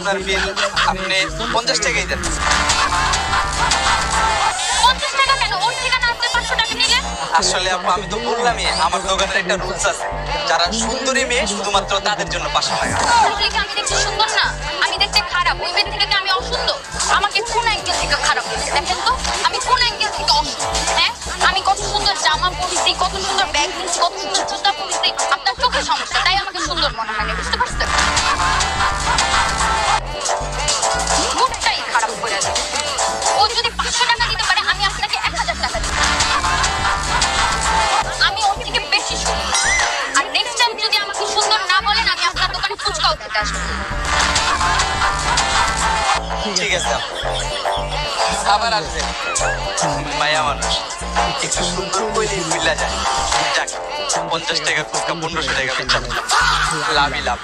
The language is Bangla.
আপনার বিল আপনি 50 টাকাই দেন। 50 টাকা কেন? ওর ঠিকানা আছে 500 টাকা নিলে। আসলে আপু আমি তো বললামই আমার দোকানের একটা রুলস আছে, যারা সুন্দরী মেয়ে শুধুমাত্র তাদের জন্য 500 টাকা। তাহলে কি আমি দেখতে সুন্দর না? আমি দেখতে খারাপ? ওই মেয়ে থেকে কি আমি অসুন্দর? আমাকে কোন অ্যাঙ্গেল থেকে খারাপ লাগছে দেখেন তো? আমি কোন অ্যাঙ্গেল থেকে অসুন্দর? হ্যাঁ, আমি কত সুন্দর জামা পরেছি, কত সুন্দর ব্যাগ নিয়েছি, কত সুন্দর জুতা পরেছি। আপনার চোখের সমস্যা, তাই আমাকে সুন্দর মনে হয় না, বুঝতে পারছেন? মুডটাই খারাপ করে দেয়। ও যদি 500 টাকা দিতে পারে, আমি আপনাকে 1000 টাকা দিব। আমি ওর থেকে বেশি সুন্দর। আর নেক্সট টাইম যদি আমাকে সুন্দর না বলেন, আমি আপনার দোকানে ফুচকাও খেতে আসবো। ঠিক আছে আপু, আবার আসবেন। মায়া মানুষ একটু সুন্দর কইলেই মিলা যায়। যাক, 50 টাকা ফুচকা 1500 টাকা বেচা লাভই লাভ।